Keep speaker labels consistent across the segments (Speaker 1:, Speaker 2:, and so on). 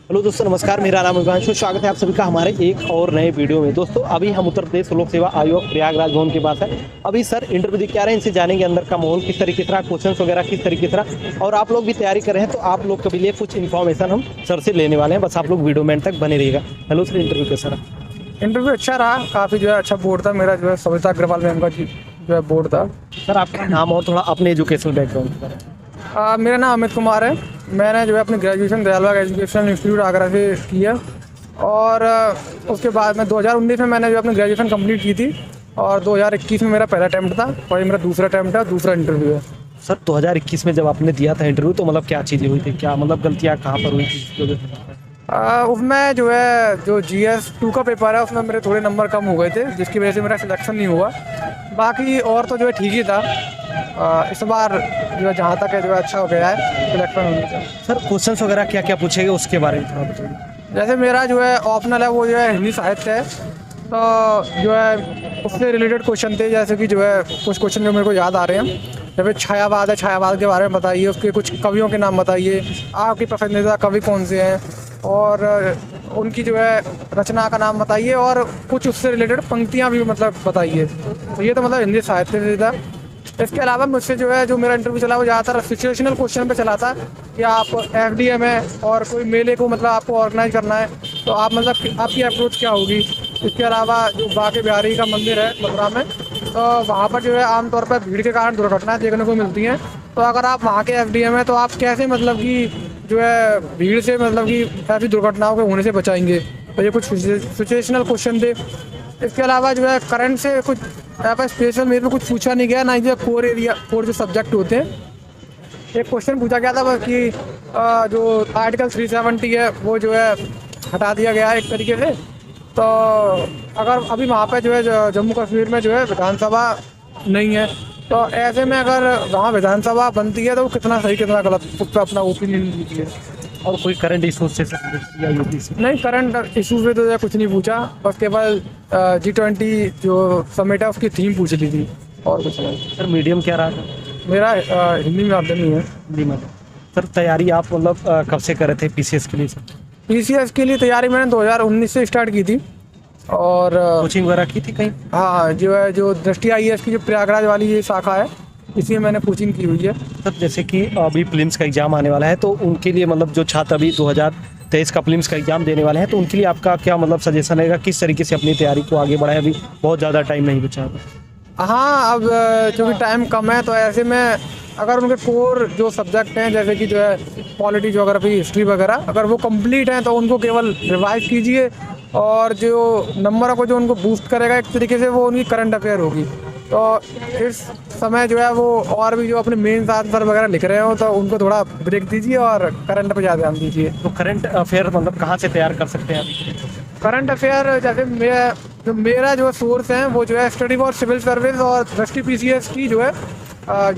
Speaker 1: Hello दोस्तों, नमस्कार। मेरा नाम हिमांशु। स्वागत है आप सभी का हमारे एक और नए वीडियो में। दोस्तों, अभी हम उत्तर प्रदेश लोक सेवा आयोग प्रयागराज भवन के पास है। अभी सर इंटरव्यू दे के आ रहे हैं, इनसे जानेंगे अंदर का माहौल किस तरीके से रहा, क्वेश्चन वगैरह किस तरीके से रहा, और आप लोग भी तैयारी कर रहे हैं तो आप लोग के लिए कुछ इन्फॉर्मेशन हम सर से लेने वाले हैं। बस आप लोग वीडियो में तक बने रहिएगा। हेलो सर, इंटरव्यू कैसा रहा?
Speaker 2: इंटरव्यू अच्छा रहा, काफ़ी जो है अच्छा बोर्ड था मेरा, जो है सविता अग्रवाल मैम का जो है बोर्ड था।
Speaker 1: सर आपका नाम और थोड़ा अपने एजुकेशनल बैकग्राउंड।
Speaker 2: मेरा नाम अमित कुमार है। मैंने जो है अपनी graduation Dayalbagh educational institute Agra से किया और उसके बाद में 2019 में मैंने जो अपनी ग्रेजुएशन कंप्लीट की थी और 2021 में मेरा पहला अटैम्प्ट था और ये मेरा दूसरा अटैम्प्ट है, दूसरा इंटरव्यू है।
Speaker 1: सर 2021 में जब आपने दिया था इंटरव्यू तो मतलब क्या चीज़ें हुई थी, क्या मतलब गलतियाँ कहाँ पर हुई थी?
Speaker 2: उसमें जो है जो GS 2 का पेपर है उसमें मेरे थोड़े नंबर कम हो गए थे, जिसकी वजह से मेरा सिलेक्शन नहीं हुआ। बाकी और तो जो है ठीक ही था। इस बार जो है जहाँ तक है जो है अच्छा हो गया है सिलेक्शन होने से।
Speaker 1: सर क्वेश्चन वगैरह क्या क्या पूछेंगे उसके बारे में थोड़ा बताइए।
Speaker 2: जैसे मेरा जो है ऑप्शनल है वो जो है हिंदी साहित्य है, तो जो है उससे रिलेटेड क्वेश्चन थे। जैसे कि जो है कुछ क्वेश्चन जो मेरे को याद आ रहे हैं, जैसे छायावाद है, छायावाद के बारे में बताइए, उसके कुछ कवियों के नाम बताइए, आपकी पसंदीदा कवि कौन से हैं और उनकी जो है रचना का नाम बताइए और कुछ उससे रिलेटेड पंक्तियाँ भी मतलब बताइए। तो ये तो मतलब हिंदी साहित्य से था। इसके अलावा मुझसे जो है जो मेरा इंटरव्यू चला वो ज़्यादातर सिचुएशनल क्वेश्चन पे चला था कि आप FDM है और कोई मेले को मतलब आपको ऑर्गेनाइज करना है तो आप मतलब आपकी अप्रोच क्या होगी। इसके अलावा जो बांके बिहारी का मंदिर है मथुरा में, तो वहाँ पर जो है आमतौर पर भीड़ के कारण दुर्घटनाएं देखने को मिलती हैं। तो अगर आप वहाँ के FDM है तो आप कैसे मतलब कि जो है भीड़ से मतलब कि ऐसी दुर्घटनाओं के होने से बचाएंगे। तो ये कुछ सिचुएशनल क्वेश्चन थे। इसके अलावा जो है करंट से कुछ यहाँ पर स्पेशल मेरे में कुछ पूछा नहीं गया, ना जो कोर जो सब्जेक्ट होते हैं। एक क्वेश्चन पूछा गया था बस कि जो आर्टिकल 370 है वो जो है हटा दिया गया है एक तरीके से। तो अगर अभी वहाँ पे जो है जम्मू कश्मीर में जो है विधानसभा नहीं है, तो ऐसे में अगर वहाँ विधानसभा बनती है तो वो कितना सही कितना गलत, उस पर अपना ओपिनियन दीजिए।
Speaker 1: और कोई करंट इशूज से या
Speaker 2: नहीं, करंट इशूज़ में तो कुछ नहीं पूछा, बस केवल G20 जो समिट है उसकी थीम पूछ ली थी और कुछ नहीं।
Speaker 1: सर मीडियम क्या रहा था?
Speaker 2: मेरा हिंदी माध्यम ही है।
Speaker 1: हिंदी में। सर तैयारी आप मतलब कब से कर रहे थे PCS के लिए? सर
Speaker 2: PCS के लिए तैयारी मैंने 2019 से स्टार्ट की थी और
Speaker 1: कोचिंग वगैरह की थी कहीं?
Speaker 2: हाँ, जो है जो दृष्टि IAS की जो प्रयागराज वाली ये शाखा है इसी में मैंने कोचिंग की हुई है।
Speaker 1: सर जैसे कि अभी प्रीलिम्स का एग्ज़ाम आने वाला है तो उनके लिए मतलब जो छात्र अभी 2023 का प्रीलिम्स का एग्ज़ाम देने वाले हैं तो उनके लिए आपका क्या मतलब सजेशन रहेगा, किस तरीके से अपनी तैयारी को आगे बढ़ाएं? अभी बहुत ज़्यादा टाइम नहीं बचा है।
Speaker 2: हाँ, अब चूँकि टाइम कम है तो ऐसे में अगर उनके कोर जो सब्जेक्ट हैं जैसे कि जो है पॉलिटी, ज्योग्राफी, हिस्ट्री वगैरह अगर वो कंप्लीट हैं तो उनको केवल रिवाइज कीजिए और जो नंबरों को जो उनको बूस्ट करेगा एक तरीके से वो उनकी करंट अफेयर होगी। तो इस समय जो है वो और भी जो अपने मेंस आंसर वगैरह लिख रहे हो तो उनको थोड़ा ब्रेक दीजिए और करंट पे ज़्यादा ध्यान दीजिए।
Speaker 1: तो करंट अफेयर मतलब कहाँ से तैयार कर सकते हैं अभी?
Speaker 2: करंट अफेयर जैसे मेरा जो सोर्स है वो जो है स्टडी फॉर सिविल सर्विस और दृष्टि PCS की जो है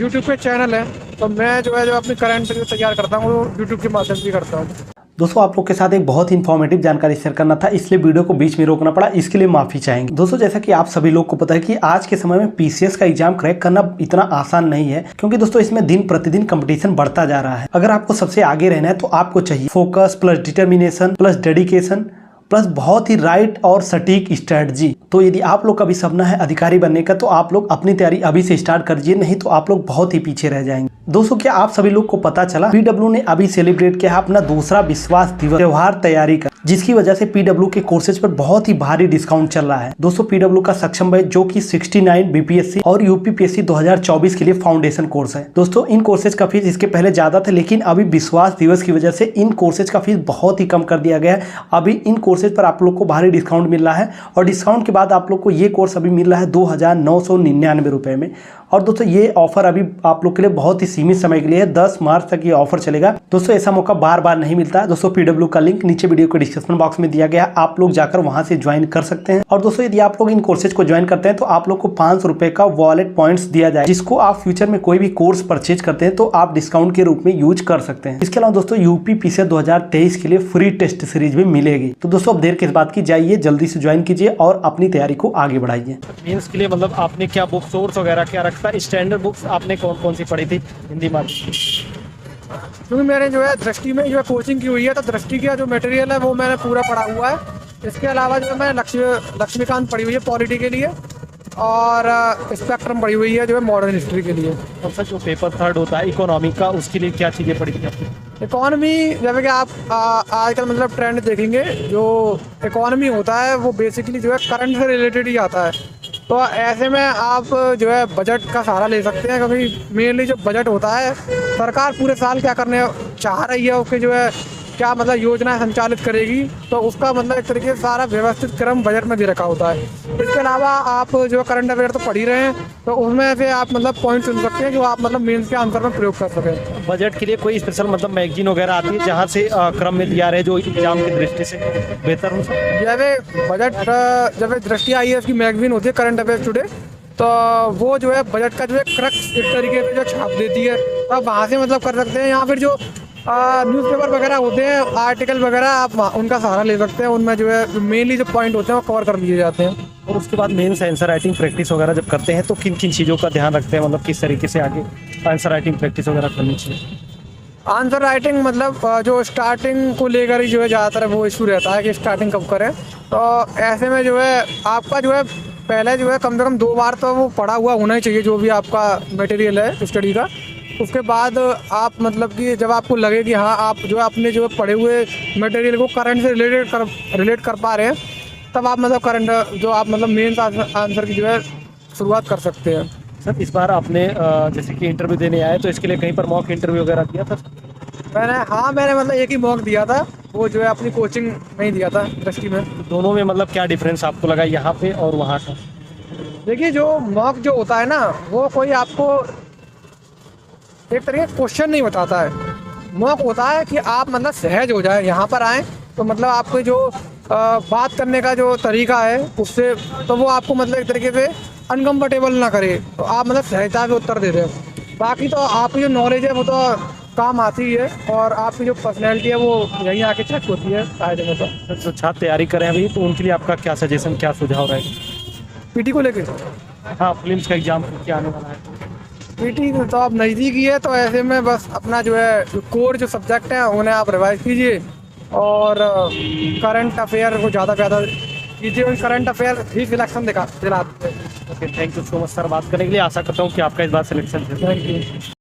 Speaker 2: यूट्यूब पे चैनल है, तो मैं जो है जो अपनी करंट जो तैयार करता हूँ वो यूट्यूब के माध्यम से करता हूँ।
Speaker 1: दोस्तों आप लोग के साथ एक बहुत ही इन्फॉर्मेटिव जानकारी शेयर करना था, इसलिए वीडियो को बीच में रोकना पड़ा, इसके लिए माफी चाहेंगे। दोस्तों जैसा कि आप सभी लोग को पता है कि आज के समय में PCS का एग्जाम क्रैक करना इतना आसान नहीं है, क्योंकि दोस्तों इसमें दिन प्रतिदिन कंपटीशन बढ़ता जा रहा है। अगर आपको सबसे आगे रहना है तो आपको चाहिए focus plus determination plus dedication plus बहुत ही राइट और सटीक स्ट्रेटजी। तो यदि आप लोग का भी सपना है अधिकारी बनने का तो आप लोग अपनी तैयारी अभी से स्टार्ट करिए, नहीं तो आप लोग बहुत ही पीछे रह जाएंगे। दोस्तों क्या आप सभी लोग को पता चला PW ने अभी सेलिब्रेट किया है अपना दूसरा विश्वास दिवस त्योहार तैयारी का, जिसकी वजह से PW के कोर्सेज पर बहुत ही भारी डिस्काउंट चल रहा है। दोस्तों PW का सक्षम बैच जो कि 69 BPSC और UPPSC 2024 के लिए फाउंडेशन कोर्स है। दोस्तों इन कोर्सेज का फीस इसके पहले ज्यादा था, लेकिन अभी विश्वास दिवस की वजह से इन कोर्सेज का फीस बहुत ही कम कर दिया गया है। अभी इन कोर्सेज पर आप लोग को भारी डिस्काउंट मिल रहा है और डिस्काउंट के बाद आप लोग को ये कोर्स अभी मिल रहा है 2999 रुपए में। और दोस्तों ये ऑफर अभी आप लोग के लिए बहुत ही सीमित समय के लिए है, 10 मार्च तक ये ऑफर चलेगा। दोस्तों ऐसा मौका बार बार नहीं मिलता है। दोस्तों PW का लिंक नीचे वीडियो के डिस्क्रिप्शन बॉक्स में दिया गया है, आप लोग जाकर वहां से ज्वाइन कर सकते हैं। और दोस्तों यदि आप लोग इन कोर्सेज को ज्वाइन करते हैं तो आप लोग को 500 रुपए का वॉलेट पॉइंट्स दिया जाए, जिसको आप फ्यूचर में कोई भी कोर्स परचेज करते हैं तो आप डिस्काउंट के रूप में यूज कर सकते हैं। इसके अलावा दोस्तों UPPSC 2023 के लिए फ्री टेस्ट सीरीज भी मिलेगी। तो दोस्तों अब देर किस बात की, जाइए जल्दी से ज्वाइन कीजिए और अपनी तैयारी को आगे बढ़ाइए। मेंस के लिए मतलब आपने क्या बुक सोर्स वगैरह क्या रखा, स्टैंडर्ड बुक्स आपने कौन कौन सी पढ़ी थी हिंदी माध्यम?
Speaker 2: क्योंकि मैंने जो है दृष्टि में जो है कोचिंग की हुई है, तो दृष्टि का जो मटेरियल है वो मैंने पूरा पढ़ा हुआ है। इसके अलावा जो है मैं लक्ष्मीकांत पढ़ी हुई है पॉलिटी के लिए, और स्पेक्ट्रम पढ़ी हुई है जो है मॉडर्न हिस्ट्री के लिए।
Speaker 1: और सर जो पेपर थर्ड होता है इकोनॉमी का, उसके लिए क्या चीज़ें पढ़ी थी आपने?
Speaker 2: इकॉनमी जैसे कि आप आजकल मतलब ट्रेंड देखेंगे, जो इकॉनमी होता है वो बेसिकली जो है करंट से रिलेटेड ही आता है। तो ऐसे में आप जो है बजट का सहारा ले सकते हैं, क्योंकि मेनली जो बजट होता है सरकार पूरे साल क्या करने चाह रही है, उसके जो है क्या मतलब योजनाएं संचालित करेगी, तो उसका मतलब एक तरीके से सारा व्यवस्थित क्रम बजट में दे रखा होता है। इसके अलावा आप जो करंट अफेयर तो पढ़ ही रहे हैं, तो उसमें से आप मतलब पॉइंट चुन सकते हैं जो आप मतलब मेंस के आंसर में प्रयोग कर सकें।
Speaker 1: बजट के लिए कोई स्पेशल मतलब मैगजीन वगैरह आती है जहाँ से क्रम में दिया रहे जो एग्जाम की दृष्टि से बेहतर हो सके?
Speaker 2: जैसे बजट जब दृष्टि आई है, उसकी मैगजीन होती है करंट अफेयर टुडे, तो वो जो है बजट का जो है क्रक्स एक तरीके से जो छाप देती है, तो आप वहाँ से मतलब कर सकते हैं। या फिर जो न्यूज़पेपर वगैरह होते हैं, आर्टिकल वगैरह, आप उनका सहारा ले सकते हैं। उनमें जो है मेनली जो पॉइंट होते हैं वो कवर कर लिए जाते हैं।
Speaker 1: और उसके बाद मेंस आंसर राइटिंग प्रैक्टिस वगैरह जब करते हैं तो किन किन चीज़ों का ध्यान रखते हैं, मतलब किस तरीके से आगे आंसर राइटिंग प्रैक्टिस वगैरह करनी चाहिए?
Speaker 2: आंसर राइटिंग मतलब जो स्टार्टिंग को लेकर ही जो है ज़्यादातर वो इशू रहता है कि स्टार्टिंग कब करें। तो ऐसे में जो है आपका जो है पहले जो है कम से कम 2 बार तो वो पढ़ा हुआ होना ही चाहिए जो भी आपका मटेरियल है स्टडी का। उसके बाद आप मतलब कि जब आपको लगे कि हाँ आप जो है अपने जो है पढ़े हुए मटेरियल को करंट से रिलेट कर पा रहे हैं, तब आप मतलब करंट जो आप मतलब मेंस आंसर की जो है शुरुआत कर सकते हैं।
Speaker 1: सर इस बार आपने जैसे कि इंटरव्यू देने आए तो इसके लिए कहीं पर मॉक इंटरव्यू वगैरह दिया था?
Speaker 2: मैंने मतलब एक ही मॉक दिया था, वो जो है अपनी कोचिंग में ही दिया था दृष्टि में।
Speaker 1: दोनों में मतलब क्या डिफरेंस आपको लगा यहाँ पे और वहाँ का?
Speaker 2: देखिए जो मॉक जो होता है ना, वो कोई आपको एक तरीके क्वेश्चन नहीं बताता है। मॉक होता है कि आप मतलब सहज हो जाए, यहाँ पर आएँ तो मतलब आपको जो बात करने का जो तरीका है उससे, तो वो आपको मतलब एक तरीके से अनकम्फर्टेबल ना करे, तो आप मतलब सहजता से उत्तर दे दें। बाकी तो आपकी जो नॉलेज है वो तो काम आती ही है, और आपकी जो पर्सनैलिटी है वो यहीं आके चेक होती है कायदे में। तो
Speaker 1: जो छात्र तैयारी करें अभी तो उनके लिए आपका क्या सजेशन, क्या सुझाव रहेगा?
Speaker 2: पीटी को लेकर,
Speaker 1: हाँ फिल्म्स का एग्जाम क्या आने वाला है?
Speaker 2: पीटी तो आप नज़दीक ही है, तो ऐसे में बस अपना जो है जो कोर जो सब्जेक्ट हैं उन्हें आप रिवाइज कीजिए, और करंट अफेयर को ज़्यादा कीजिए। उन करंट अफेयर ही सिलेक्शन दिलाते हैं।
Speaker 1: Okay, thank you so much sir बात करने के लिए। आशा करता हूँ कि आपका इस बार सिलेक्शन है।
Speaker 2: Thank you.